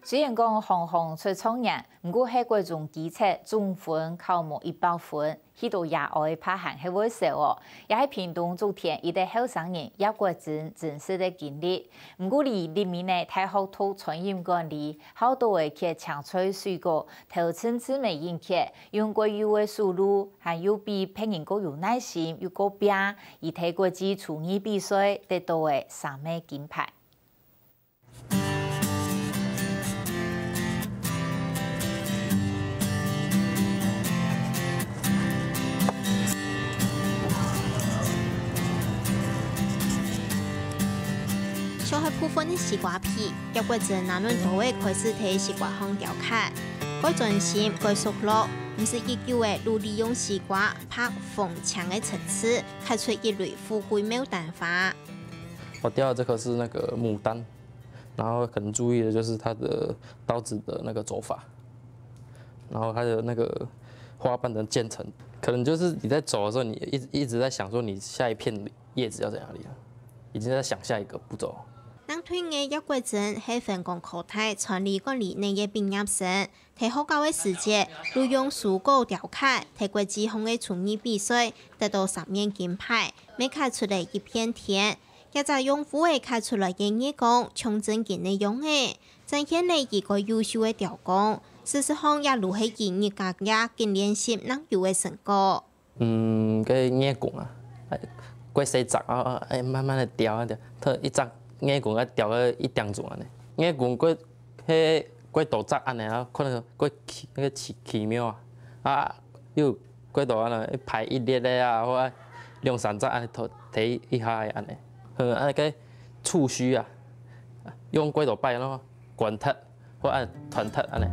虽然讲行行出状元，不过喺嗰種基測總分考冇100分，許多野外拍行係會少哦。也喺屏東做田，一啲後生人也過真實的經歷。不過裡面呢，太學徒傳染管理，好多嘅佢搶取水果，投親姊妹引佢，用過有嘅輸入，還有比別人更有耐心，有個拼，而睇國際廚藝比賽得到嘅3枚金牌。小學部分的西瓜皮，一國陣那輪都會開始睇西瓜行雕刻，該專心該熟絡，唔是一舊嘅如利用西瓜拍縫牆的層次，開出一類富貴妙丹花。我雕的這顆是那個牡丹，然後可能注意的就是它的刀子的那個走法，然後它的那個花瓣的漸層，可能就是你在走的時候，你一直在想說你下一片葉子要在哪裡啊，已經在想下一個步驟。當推嘅一國陣係分工課題傳理管理內嘅畢業生，睇學校嘅時節，利用書稿雕刻，睇國際紅嘅廚藝比賽，得到3面金牌，每開出嚟一片天。一隻用戶會開出來嘅義工，從正經嘅用嘅，展現嚟一個優秀嘅雕工。事實上也如係建議大家嘅練習能有嘅成果。個義工啊，過細集啊，慢慢的雕啊雕，佢一集。硬棍啊雕個1點鐘安尼，硬棍過迄過豆雜安尼啊，可能過那個奇妙啊，又過豆安尼排1列的啊，或2、3隻安尼睇一下安尼，安個觸鬚啊，用過豆擺咯，滾脫或按團脫安尼，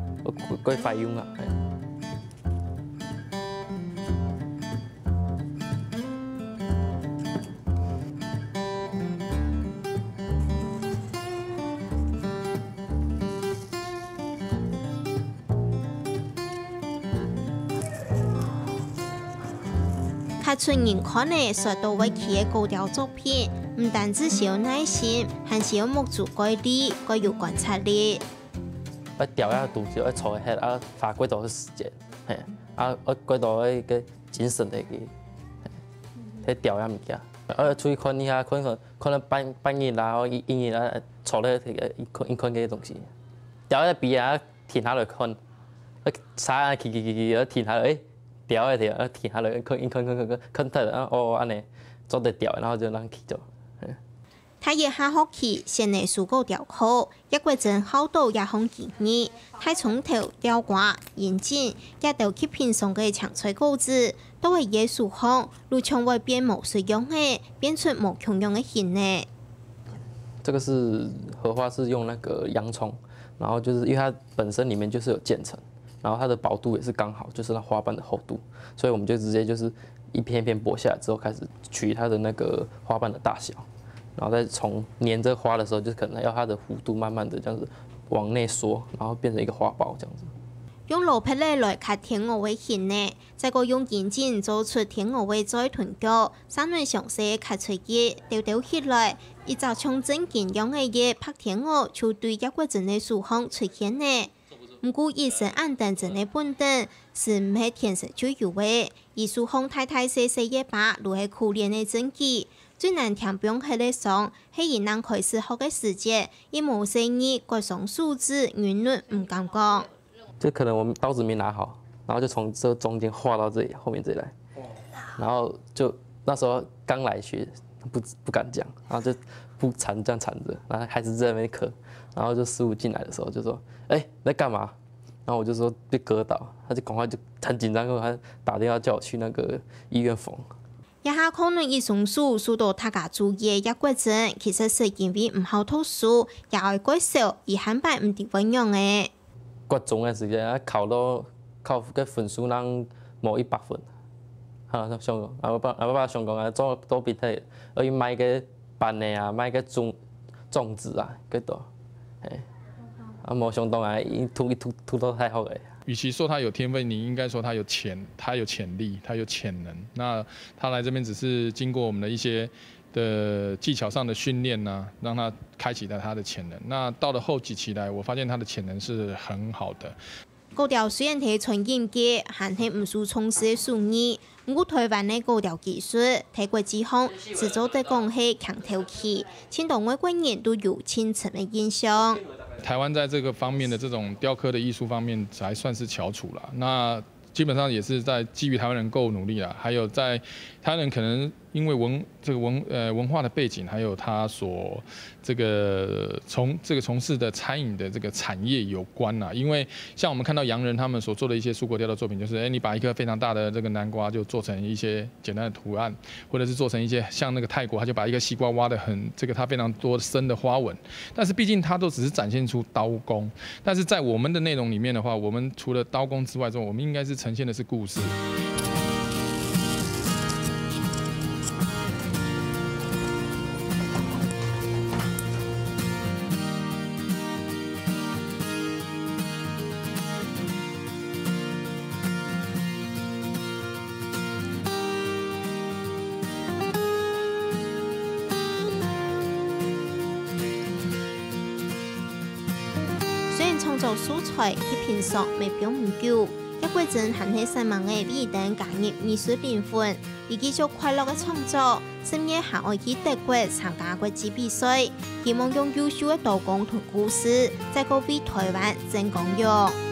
過費用啊。睇出人看呢，所到為佢嘅高調作品，唔單止是有耐心，還是有目足該力，該有觀察力。要雕要讀就要坐喺啊，花幾多時間，啊，幾多個精神嚟嘅，喺雕呀物件，出去看一下，可能半夜啦，或1日啦，坐喺一看嘅東西，雕喺邊啊，停下來看，啥去，停下來。雕嘅條，停下來，看睇啊，哦，安尼做得雕，然後就讓佢做。他也下學期先嚟書稿雕刻，一國陣好多也項建議，太從頭雕掛、引進，也都去平常嘅搶取稿子，都係藝術項，如常會變無水用嘅，變出無窮用嘅形呢。這個是荷花是用那個洋蔥，然後就是因為它本身裡面就是有漸層。然後它的薄度也是剛好，就是那花瓣的厚度，所以我們就直接就是一片一片剝下來之後，開始取它的那個花瓣的大小，然後再從粘着花的時候，就可能要它的弧度慢慢的這樣子往內縮，然後變成一個花苞這樣子。用羅皮嚟來刻天鵝尾形呢，再個用銀針做出天鵝尾再臀腳，三輪詳細刻出葉，掉起來，一隻從正經用嘅葉拍天鵝，就對一國陣嘅書項出現呢。唔過醫生按等陣嘅本等是唔係天生就有嘅，藝術項太細嘅把，如係苦練嘅證據。最難聽表係咧上，係以能開始學嘅時節，以無生意各種數字韻律唔敢講。就可能我們刀子沒拿好，然後就從這中間畫到這裡，後面這裡來，然後就那時候剛來學，不敢講，然後就不纏這樣纏着，然後開始在那邊刻，然後就師傅進來的時候就說：哎，你在幹嘛？然後我就說被割到，他就趕快就很緊張，然後他打電話叫我去那個醫院縫。一下可能醫生書到他家注意一國陣，其實是因為唔好讀書，也愛過少，而漢白唔點樣用嘅。國中嘅時間，考嘅分數能冇100分，嚇上個，我爸上個啊做比睇，而伊買個班嘅啊，買個種子啊，幾多，啊冇上當啊，伊吐到太好嘅。與其說他有天分，你應該說他有潛力，他有潛能。那他來這邊只是經過我們的一些的技巧上的训练呢，让他开启了他的潜能。那到了后几期来，我发现他的潜能是很好的。高调虽然係傳染嘅，但係唔屬從事嘅術語。不過台灣嘅高調技術，喺國際上製造得講係強頭期，青島外國人都有深層嘅印象。台灣在這個方面的這種雕刻的藝術方面，還算是翹楚啦。那基本上也是在基於台灣人夠努力啦，還有在台灣人可能因為文化的背景，還有他所從事的餐飲的這個產業有關啦。因為像我們看到洋人他們所做的一些蔬果雕的作品，就是你把一顆非常大的這個南瓜就做成一些簡單的圖案，或者是做成一些像那個泰國，他就把一個西瓜挖得很它非常多深的花紋。但是畢竟它都只是展現出刀工，但是在我們的內容裡面的話，我們除了刀工之外，我們應該是呈現的是故事。雖然創造素材喺平常未表唔夠，一個人還係細盲嘅必等加入藝術靈魂，而繼續快樂嘅創作，深夜還愛去德國參加國際比賽，希望用優秀嘅刀工同故事，再告俾台灣真光榮。